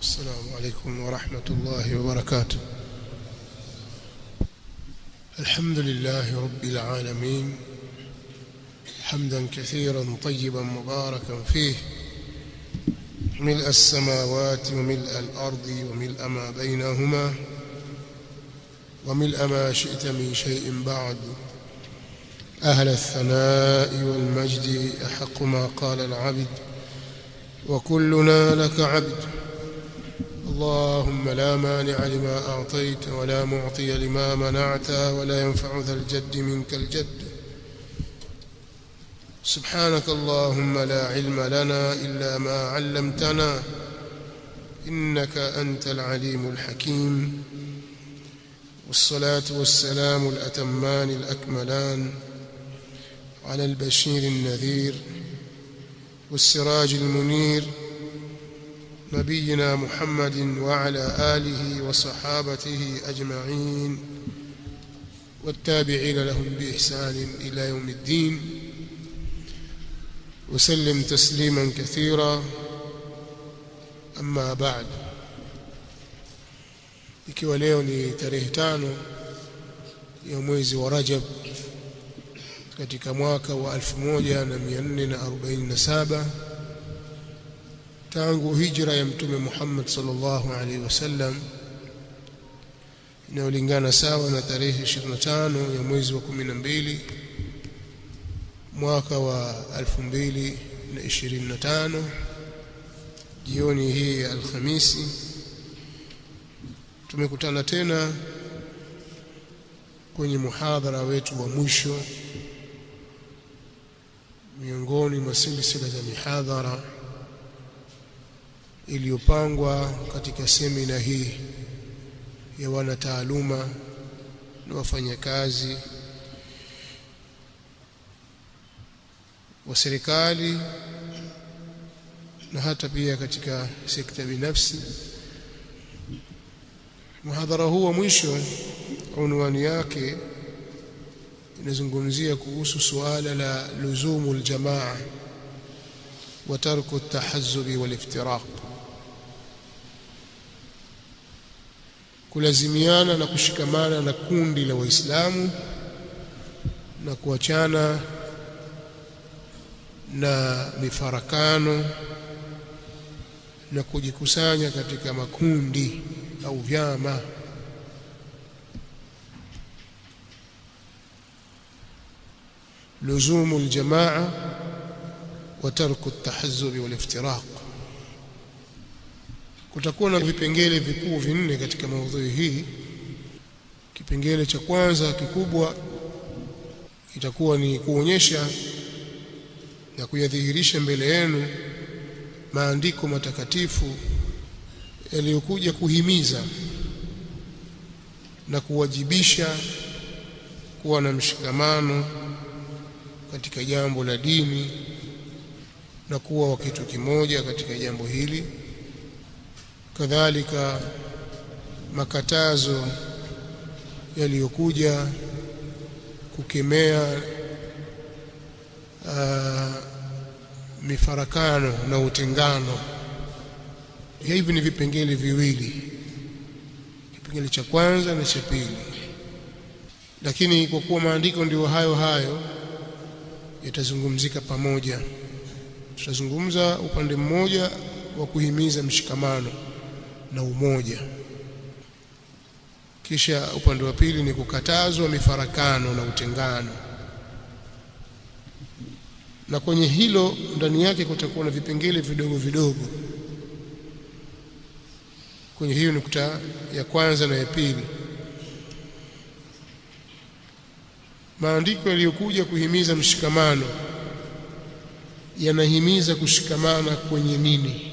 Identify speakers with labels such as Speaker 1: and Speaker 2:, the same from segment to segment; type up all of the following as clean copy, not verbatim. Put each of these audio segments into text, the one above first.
Speaker 1: السلام عليكم ورحمة الله وبركاته. الحمد لله رب العالمين حمدا كثيرا طيبا مباركا فيه ملء السماوات وملء الأرض وملء ما بينهما وملء ما شئت من شيء بعد. أهل الثناء والمجد أحق ما قال العبد وكلنا لك عبد. اللهم لا مانع لما أعطيت ولا معطي لما منعت ولا ينفع ذا الجد منك الجد. سبحانك اللهم لا علم لنا إلا ما علمتنا إنك أنت العليم الحكيم. والصلاة والسلام الأتمان الأكملان على البشير النذير والسراج المنير نبينا محمد وعلى آله وصحابته أجمعين والتابعين لهم بإحسان إلى يوم الدين وسلم تسليما كثيرا. أما بعد، ikiwa leo ni tarehe 5 ya mwezi wa Rajab katika mwaka wa 1447 tangu hijra ya Mtume Muhammad sallallahu alaihi wasallam, inayolingana sawa na tarehe 25 ya mwezi wa 12 mwaka wa 2025. Jioni hii ya Alhamisi tumekutana tena kwenye muhadhara wetu wa mwisho miongoni mwa silsila za mihadhara iliyopangwa katika semina hii ya wanataaluma na wafanyakazi wa serikali na hata pia katika sekta binafsi. Muhadhara huu wa mwisho, unwani yake inazungumzia kuhusu suala la luzumu aljamaa wa tarku at-tahazzubi wal-iftiraq, kulazimiana na kushikamana na kundi la Waislamu na kuachana na mifarakano na kujikusanya katika makundi au vyama. Luzumu aljamaa wa tarku at-tahazzubi wal-iftiraq. Kutakuwa na vipengele vikuu 4 katika maudhui hii. Kipengele cha kwanza kikubwa itakuwa ni kuonyesha na kuyadhihirisha mbele yenu maandiko matakatifu yaliyokuja kuhimiza na kuwajibisha kuwa na mshikamano katika jambo la dini na kuwa wa kitu kimoja katika jambo hili. Kadhalika makatazo yaliyokuja kukemea mifarakano na utengano. Hivi ni vipengele viwili, kipengele cha kwanza na cha pili, lakini kwa kuwa maandiko ndio hayo hayo yatazungumzika pamoja. Tutazungumza upande mmoja wa kuhimiza mshikamano na umoja, kisha upande wa pili ni kukatazwa mifarakano na utengano. Na kwenye hilo ndani yake kutakuwa na vipengele vidogo vidogo kwenye hiyo nukta ya kwanza na ya pili. Maandiko yaliyokuja kuhimiza mshikamano yanahimiza kushikamana kwenye nini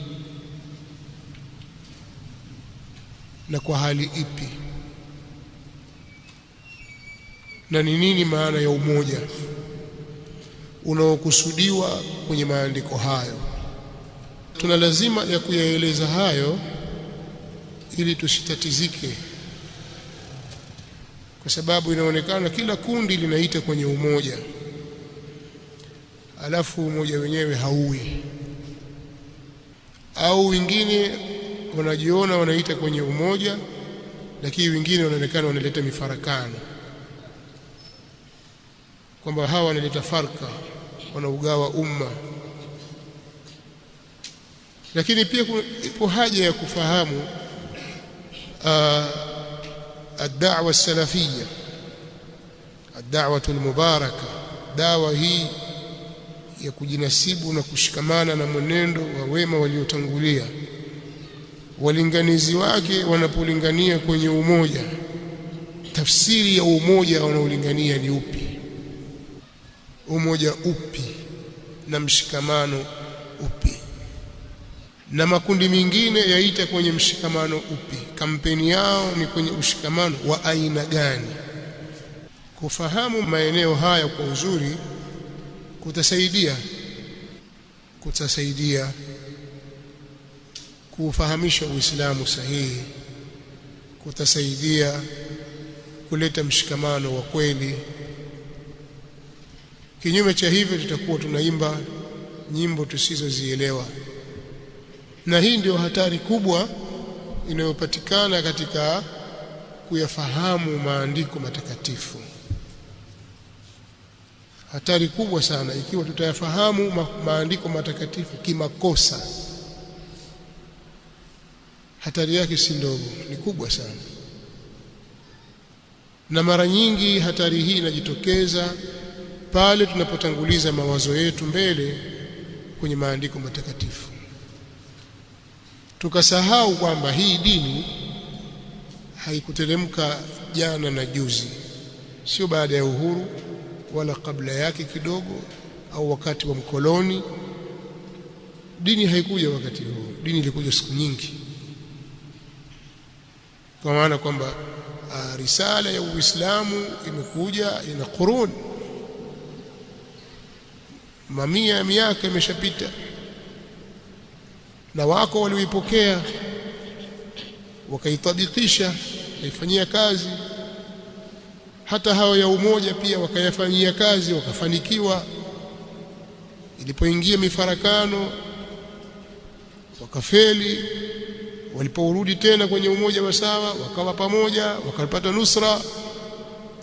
Speaker 1: na kwa hali ipi, na ni nini maana ya umoja unaokusudiwa kwenye maandiko hayo. Tuna lazima ya kuyaeleza hayo ili tusitatizike, kwa sababu inaonekana kila kundi linaita kwenye umoja, alafu umoja wenyewe hauwi, au wengine wanajiona wanaita kwenye umoja, lakini wengine wanaonekana wanaleta mifarakano, kwamba hawa wanaleta farka, wanaugawa umma. Lakini pia ipo haja ya kufahamu ad-da'wa as-salafiyya, ad-da'wa al-mubaraka, dawa hii ya kujinasibu na kushikamana na mwenendo wa wema waliotangulia. Walinganizi wake wanapolingania kwenye umoja, tafsiri ya umoja wanaolingania ni upi? Umoja upi na mshikamano upi? Na makundi mengine yaita kwenye mshikamano upi? Kampeni yao ni kwenye ushikamano wa aina gani? Kufahamu maeneo haya kwa uzuri kutasaidia kufahamisha Uislamu sahihi, kutasaidia kuleta mshikamano wa kweli. Kinyume cha hivyo tutakuwa tunaimba nyimbo tusizozielewa, na hii ndio hatari kubwa inayopatikana katika kuyafahamu maandiko matakatifu. Hatari kubwa sana ikiwa tutayafahamu maandiko matakatifu kimakosa. Hatari yake si ndogo, ni kubwa sana. Na mara nyingi hatari hii inajitokeza pale tunapotanguliza mawazo yetu mbele kwenye maandiko matakatifu, tukasahau kwamba hii dini haikuteremka jana na juzi, sio baada ya uhuru wala kabla yake kidogo au wakati wa mkoloni. Dini haikuja wakati huo, dini ilikuja siku nyingi, kwa maana kwamba risala ya Uislamu imekuja ina qurun, mamia ya miaka imeshapita, na wako walioipokea wakaitabikisha, waifanyia kazi. Hata hao ya umoja pia wakayafanyia kazi, wakafanikiwa. Ilipoingia mifarakano wakafeli, waliporudi tena kwenye umoja wa sawa wakawa pamoja, wakapata nusra,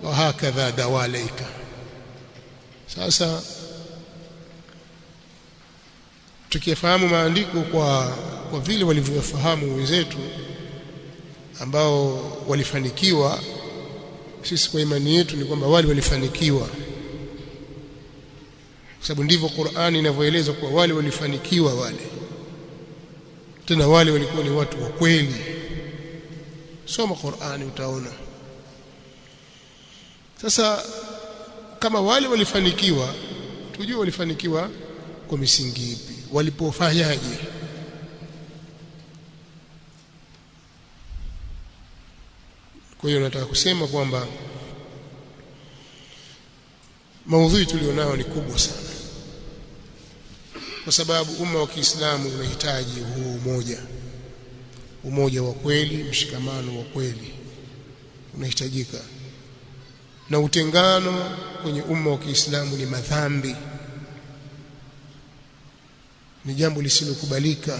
Speaker 1: wa hakadha dawalaika. Sasa tukifahamu maandiko kwa vile walivyofahamu wenzetu ambao walifanikiwa, sisi kwa imani yetu ni kwamba wale walifanikiwa, kwa sababu ndivyo Qur'ani inavyoeleza kuwa wale walifanikiwa. Wale tena wale walikuwa ni watu wa kweli. Soma Qur'ani utaona. Sasa kama wale walifanikiwa, tujue walifanikiwa kwa misingi ipi, walipofanyaje. Kwa hiyo nataka kusema kwamba maudhui tulionao ni kubwa sana, kwa sababu umma wa Kiislamu unahitaji huu umoja wa kweli, mshikamano wa kweli unahitajika. Na utengano kwenye umma wa Kiislamu ni madhambi, ni jambo lisilokubalika,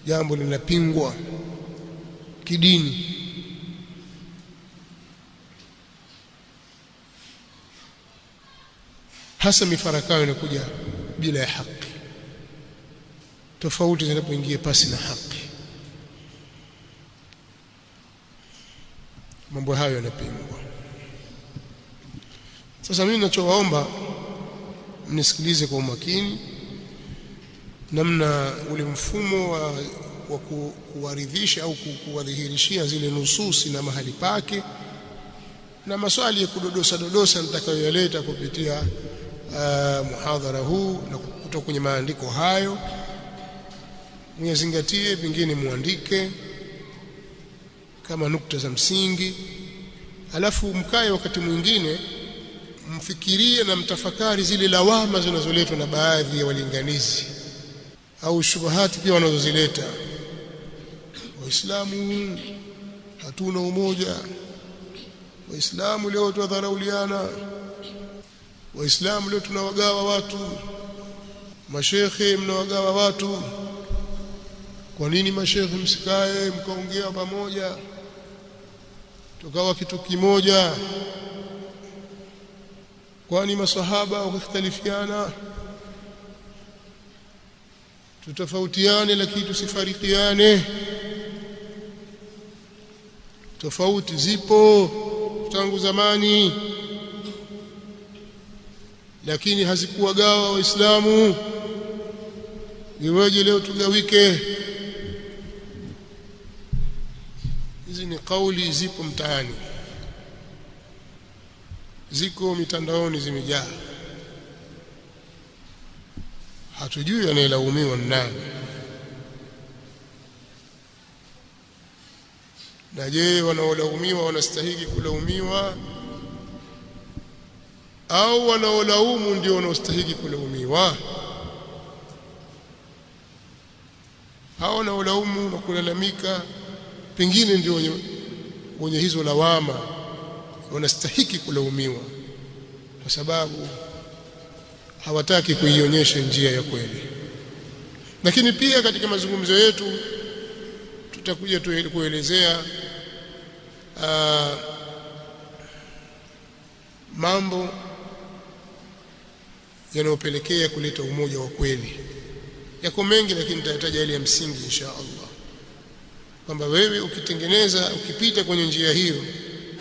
Speaker 1: jambo linapingwa kidini. Hasa mifarakano inakuja bila ya haki, tofauti zinapoingia pasi na haki, mambo hayo yanapingwa. Sasa mimi ninachowaomba mnisikilize kwa umakini, namna ule mfumo wa kuwaridhisha au kuwadhihirishia zile nususi na mahali pake, na maswali ya kudodosa nitakayoyaleta kupitia muhadhara huu na kutoka kwenye maandiko hayo, myazingatie, pengine muandike kama nukta za msingi, alafu mkae wakati mwingine mfikirie na mtafakari zile lawama zinazoletwa na baadhi ya walinganizi au shubahati pia wanazozileta. Waislamu hatuna umoja, Waislamu leo tuwadharauliana, Waislamu leo tunawagawa watu, mashekhe mnawagawa watu. Kwa nini mashekhe msikae mkaongea pamoja tukawa kitu kimoja? Kwani masahaba wakikhtalifiana? Tutofautiane lakini tusifarikiane. Tofauti zipo tangu zamani, lakini hazikuwagawa Waislamu. Iweje leo tugawike? Hizi ni kauli zipo mtaani, ziko mitandaoni, zimejaa. Hatujui anayelaumiwa ni nani. Na je, wanaolaumiwa wanastahili kulaumiwa au wanaolaumu ndio wanaostahili kulaumiwa? Hao wanaolaumu na kulalamika pengine ndio wenye hizo lawama wanastahili kulaumiwa, kwa sababu hawataki kuionyesha njia ya kweli. Lakini pia katika mazungumzo yetu tutakuja kuelezea mambo yanayopelekea kuleta umoja wa kweli. Yako mengi, lakini nitataja yale ya msingi insha Allah, kwamba wewe ukipita kwenye njia hiyo,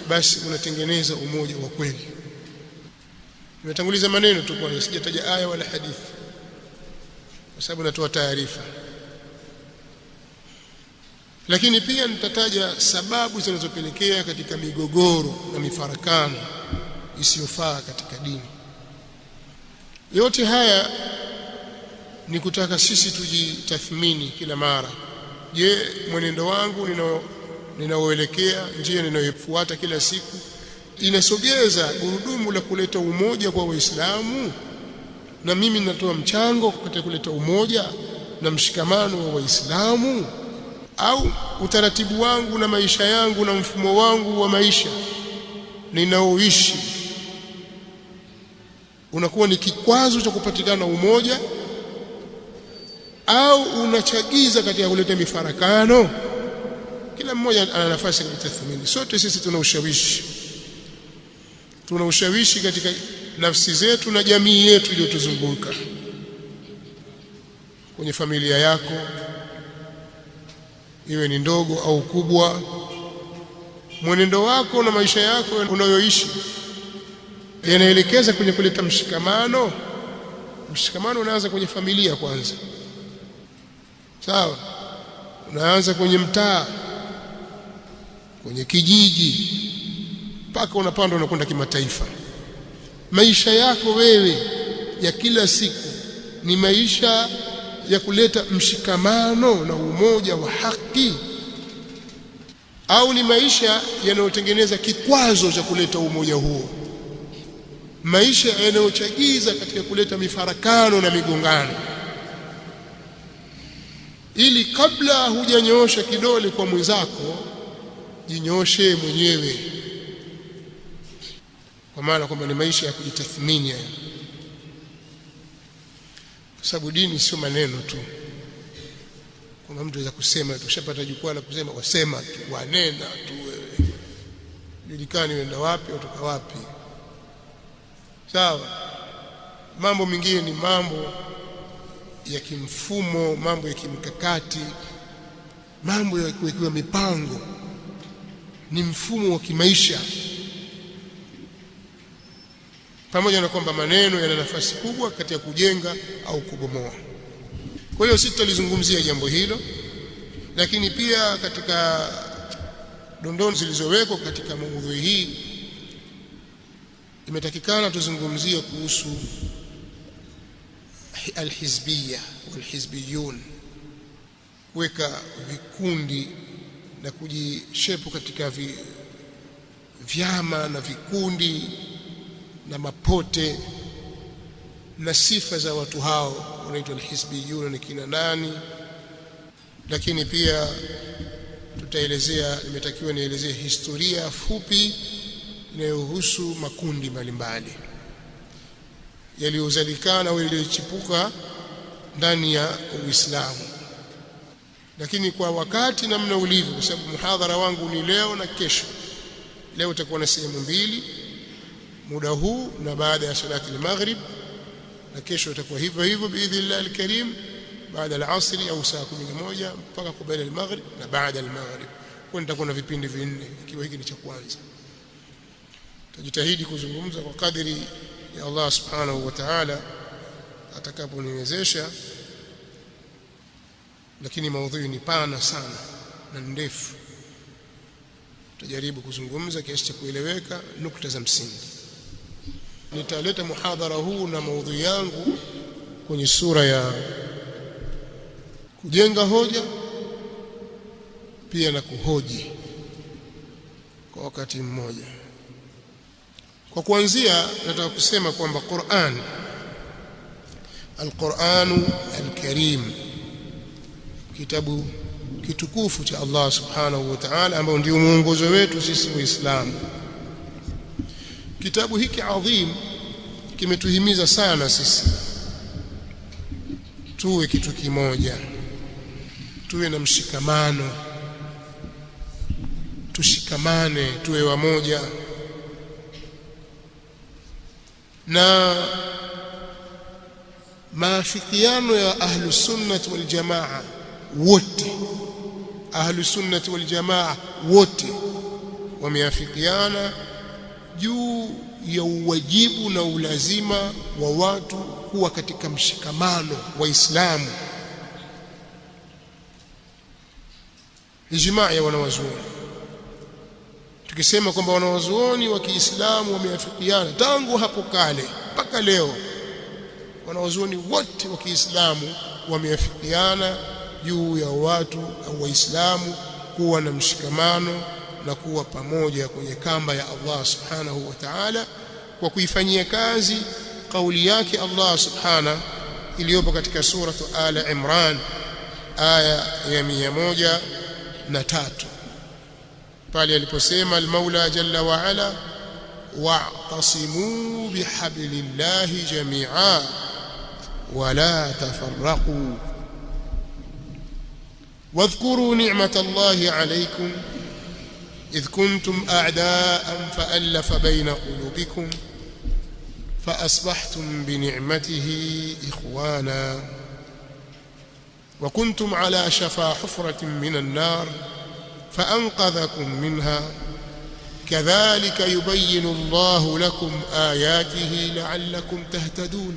Speaker 1: basi unatengeneza umoja wa kweli. Nimetanguliza maneno tu, kwa sijataja aya wala hadithi, kwa sababu natoa taarifa. Lakini pia nitataja sababu zinazopelekea katika migogoro na mifarakano isiyofaa katika dini. Yote haya ni kutaka sisi tujitathmini kila mara. Je, mwenendo wangu ninaoelekea, njia ninayofuata kila siku inasogeza gurudumu la kuleta umoja kwa Waislamu? Na mimi ninatoa mchango katika kuleta umoja na mshikamano wa Waislamu? Au utaratibu wangu na maisha yangu na mfumo wangu wa maisha ninaoishi unakuwa ni kikwazo cha kupatikana umoja, au unachagiza katika kuleta mifarakano? Kila mmoja ana nafasi ya kujitathmini. Sote sisi tuna ushawishi katika nafsi zetu na jamii yetu iliyotuzunguka. Kwenye familia yako, iwe ni ndogo au kubwa, mwenendo wako na maisha yako unayoishi yanaelekeza kwenye kuleta mshikamano. Mshikamano unaanza kwenye familia kwanza, sawa? Unaanza kwenye mtaa, kwenye kijiji, mpaka unapanda unakwenda kimataifa. Maisha yako wewe ya kila siku ni maisha ya kuleta mshikamano na umoja wa haki, au ni maisha yanayotengeneza kikwazo cha kuleta umoja huo, maisha yanayochagiza katika kuleta mifarakano na migongano? Ili kabla hujanyoosha kidole kwa mwenzako, jinyooshe mwenyewe, kwa maana kwamba ni maisha ya kujitathmini. Kwa sababu dini sio maneno tu. Kuna mtu anaweza kusema tushapata jukwaa la kusema, wasema tu, wanena tu, wewe julikani wenda wapi utoka wapi, sawa? Mambo mengine ni mambo ya kimfumo, mambo ya kimkakati, mambo ya kuwekewa mipango, ni mfumo wa kimaisha. Pamoja na kwamba maneno yana nafasi kubwa katika kujenga au kubomoa. Kwa hiyo sisi tutalizungumzia jambo hilo, lakini pia katika dondoo zilizowekwa katika maudhui hii imetakikana tuzungumzie kuhusu alhizbiyya walhizbiyun, kuweka vikundi na kujishepu katika vyama na vikundi na mapote na sifa za watu hao wanaitwa alhizbiyun ni kina nani. Lakini pia nimetakiwa nielezee historia fupi inayohusu makundi mbalimbali yaliyozalikana au yaliyochipuka ndani ya Uislamu. lakini kwa wakati namna ulivyo, kwa sababu muhadhara wangu ni leo na kesho. Leo utakuwa na sehemu mbili, muda huu na baada ya salati al-maghrib, na kesho itakuwa hivyo hivyo biidhnillah al-karim baada al-asri au saa 11 mpaka kabla al-maghrib na baada al-maghrib. Kwa nitakuwa na vipindi vinne, ikiwa hiki ni cha kwanza. Tutajitahidi kuzungumza kwa kadiri ya Allah subhanahu wa ta'ala atakaponiwezesha, lakini maudhui ni pana sana na ndefu. Tutajaribu kuzungumza kiasi cha kueleweka nukta za msingi. Nitaleta muhadhara huu na maudhui yangu kwenye sura ya kujenga hoja pia na kuhoji kwa wakati mmoja. Kwa kuanzia, nataka kusema kwamba Al-Qur'anu Al-Karim, kitabu kitukufu cha Allah subhanahu wa ta'ala, ambao ndio mwongozo wetu sisi Waislamu. Kitabu hiki adhim kimetuhimiza sana sisi tuwe kitu kimoja, tuwe na mshikamano, tushikamane, tuwe wamoja. Na maafikiano ya ahlus sunnah wal jamaa wote, ahlus sunnah wal jamaa wote wameafikiana juu ya uwajibu na ulazima wa watu kuwa katika mshikamano wa Uislamu. Ijmaa ya wanawazuoni, tukisema kwamba wanawazuoni wa Kiislamu wameafikiana tangu hapo kale mpaka leo, wanawazuoni wote wa Kiislamu wameafikiana juu ya watu au Waislamu kuwa na mshikamano na kuwa pamoja kwenye kamba ya Allah subhanahu wa ta'ala, kwa kuifanyia kazi kauli yake Allah subhanahu iliyopo katika suratu Ala Imran aya ya 103, pale aliposema al-Maula jalla wa ala wa'tasimu bihablillahi jami'a wa la tafarraqu wadhkuru ni'matallahi alaykum إذ كنتم أعداء فألف بين قلوبكم فأصبحتم بنعمته إخوانا وكنتم على شفا حفرة من النار فأنقذكم منها كذلك يبين الله لكم آياته لعلكم تهتدون.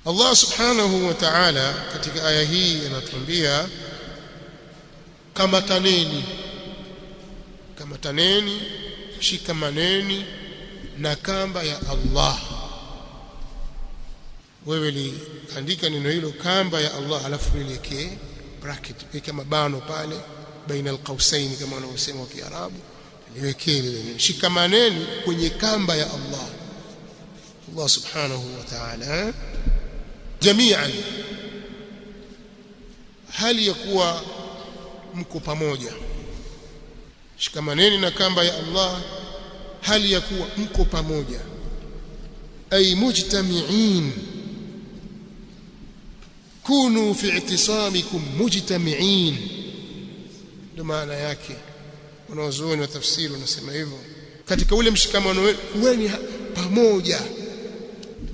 Speaker 1: الله سبحانه وتعالى katika aya hii anatuambia kamataneni, shikamaneni na kamba ya Allah. Wewe liandika neno hilo kamba ya Allah, alafu liweke bracket kama mabano pale baina alqausaini kama wanavyosema wa Kiarabu, liweke lile shikamaneni kwenye kamba ya Allah, Allah subhanahu wa ta'ala, jami'an, hali ya kuwa mko pamoja. Shikamaneni na kamba ya Allah hali ya kuwa mko pamoja, ay mujtami'in, kunu fi i'tisamikum mujtami'in, ndio maana yake. Wanazuoni wa tafsiri wanasema hivyo, katika ule mshikamano wenu pamoja,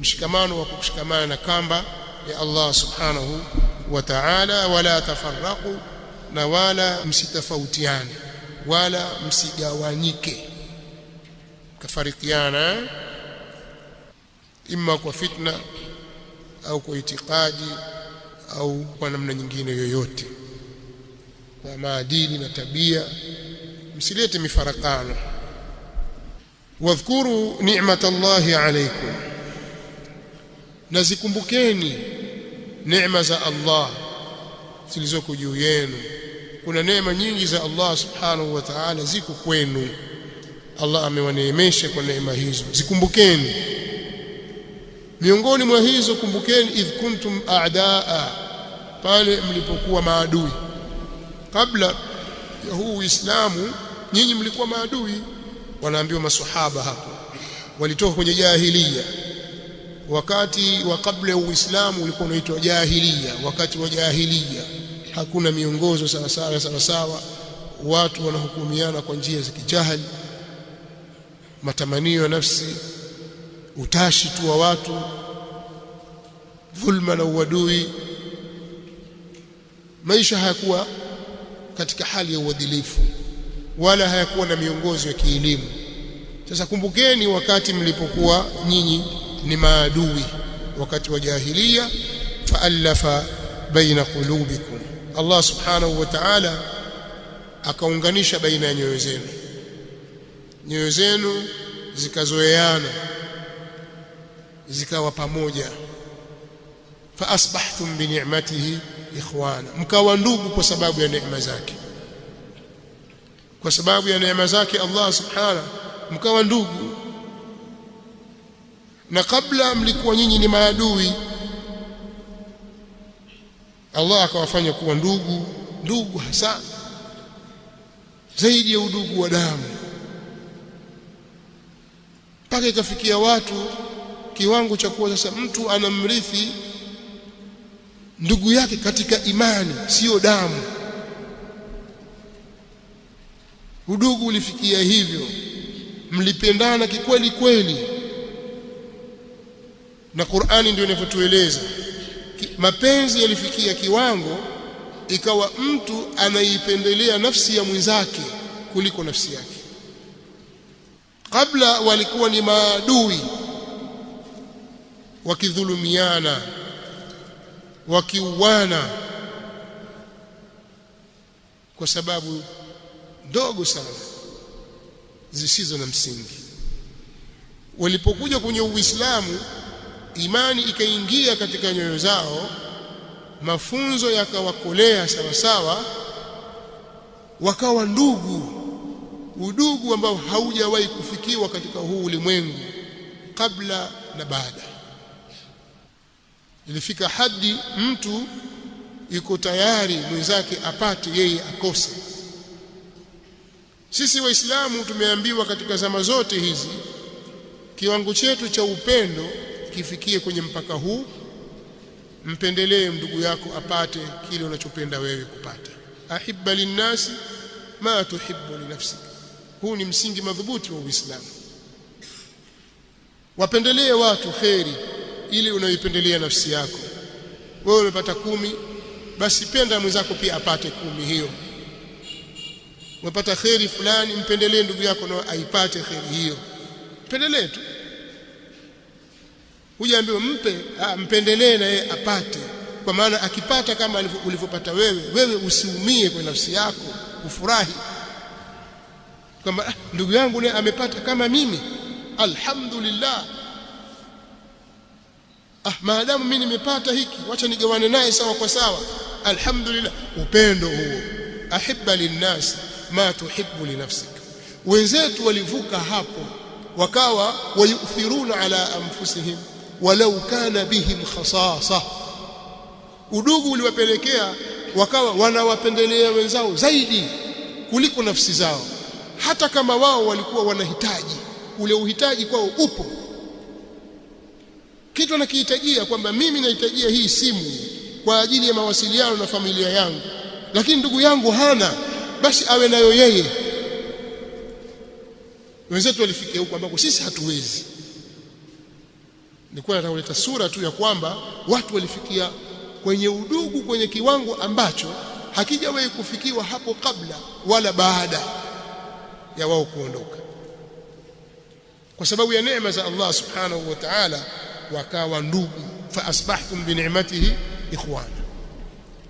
Speaker 1: mshikamano wa kushikamana na kamba ya Allah subhanahu wa ta'ala. Wala tafarraqu, na wala msitofautiane wala msigawanyike, kafarikiana imma kwa fitna au kwa itikadi au kwa namna nyingine yoyote, kwa maadili na tabia, msilete mifarakano. Wadhkuru ni'matallahi alaykum, nazikumbukeni neema za Allah zilizoko juu yenu. Kuna neema nyingi za Allah subhanahu wa ta'ala ziko kwenu, Allah amewaneemesha kwa neema hizo, zikumbukeni. Miongoni mwa hizo kumbukeni, idh kuntum a'daa, pale mlipokuwa maadui. Kabla ya huu Uislamu nyinyi mlikuwa maadui. Wanaambiwa maswahaba hapo walitoka kwenye jahiliya, wakati wa kabla ya Uislamu ulikuwa unaitwa jahiliya. Wakati wa jahiliya hakuna miongozo sawa sawa, watu wanahukumiana kwa njia za kijahili, matamanio ya nafsi, utashi tu wa watu, dhulma na uadui. Maisha hayakuwa katika hali ya uadilifu wala hayakuwa na miongozo ya kielimu. Sasa kumbukeni wakati mlipokuwa nyinyi ni maadui, wakati wa jahiliya, fa'alafa baina qulubikum, Allah subhanahu wa ta'ala akaunganisha baina ya nyoyo zenu, nyoyo zenu zikazoeana, zikawa pamoja. Fa asbahtum bi ni'matihi ikhwana, mkawa ndugu kwa sababu ya neema zake. Kwa sababu ya neema zake Allah subhanahu, mkawa ndugu. Na kabla mlikuwa nyinyi ni maadui, Allah akawafanya kuwa ndugu hasa, zaidi ya udugu wa damu, mpaka ikafikia watu kiwango cha kuwa sasa mtu anamrithi ndugu yake katika imani, sio damu. Udugu ulifikia hivyo, mlipendana kikweli kweli, na Qur'ani ndio inavyotueleza. Mapenzi yalifikia kiwango ikawa mtu anaipendelea nafsi ya mwenzake kuliko nafsi yake. Kabla walikuwa ni maadui, wakidhulumiana, wakiuana kwa sababu ndogo sana zisizo na msingi. Walipokuja kwenye Uislamu, imani ikaingia katika nyoyo zao, mafunzo yakawakolea sawa sawa, wakawa ndugu, udugu ambao haujawahi kufikiwa katika huu ulimwengu kabla na baada. Ilifika hadi mtu yuko tayari mwenzake apate, yeye akose. Sisi Waislamu tumeambiwa katika zama zote hizi kiwango chetu cha upendo kifikie kwenye mpaka huu. Mpendelee ndugu yako apate kile unachopenda wewe kupata. Ahibba linnasi ma tuhibbu li nafsik. Huu ni msingi madhubuti wa Uislamu. Wapendelee watu kheri ili unayoipendelea nafsi yako. Wewe umepata 10, basi penda mwenzako pia apate 10 hiyo. Umepata kheri fulani, mpendelee ndugu yako na aipate kheri hiyo. Pendelee tu. Hujaambiwa mpe, mpendelee na yeye apate, kwa maana akipata kama ulivyopata wewe usiumie kwa nafsi yako, ufurahi kwamba ndugu yangu naye amepata kama mimi, alhamdulillah. Maadamu mimi nimepata hiki, wacha nigawane naye sawa kwa sawa, alhamdulillah. Upendo huo, ahibba linnas ma tuhibbu li nafsik. Wenzetu walivuka hapo, wakawa wayuthiruna ala anfusihim walau kana bihim khasasa. Udugu uliwapelekea wakawa wanawapendelea wenzao zaidi kuliko nafsi zao, hata kama wao walikuwa wanahitaji. Ule uhitaji kwao upo, kitu anakihitajia, kwamba mimi nahitajia hii simu kwa ajili ya mawasiliano na familia yangu, lakini ndugu yangu hana, basi awe nayo yeye. Wenzetu walifikia huko ambako sisi hatuwezi. Nilikuwa nataka kuleta sura tu ya kwamba watu walifikia kwenye udugu kwenye kiwango ambacho hakijawahi kufikiwa hapo kabla wala baada ya wao kuondoka. Kwa sababu ya neema za Allah subhanahu wa ta'ala, wakawa ndugu. Fa asbahtum bi ni'matihi ikhwana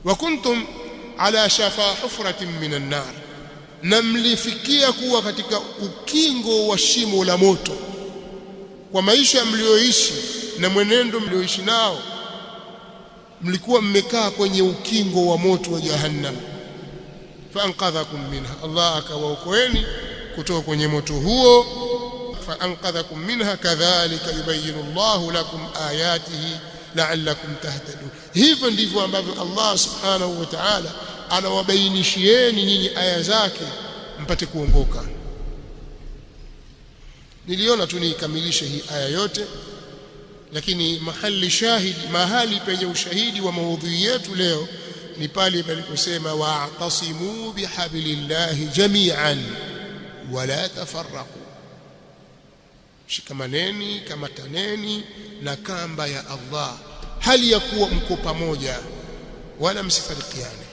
Speaker 1: wa kuntum ala shafa hufratin minan nar, na mlifikia kuwa katika ukingo wa shimo la moto. Kwa maisha mlioishi na mwenendo mlioishi nao, mlikuwa mmekaa kwenye ukingo wa moto wa jahannam. Fa anqadhakum minha, Allah akawaokoeni kutoka kwenye moto huo. Fa anqadhakum minha kadhalika yubayyinu Allahu lakum ayatihi la'allakum tahtadun. Hivyo ndivyo ambavyo Allah subhanahu wa ta'ala anawabainishieni nyinyi aya zake mpate kuongoka. Niliona tu nikamilishe hii aya yote lakini mahali penye ushahidi wa maudhui yetu leo ni pale paliposema wa'tasimu bihablillahi jami'an wala tafarraqu, shikamaneni, kamataneni na kamba ya Allah hali ya kuwa mko pamoja wala msifarikiane.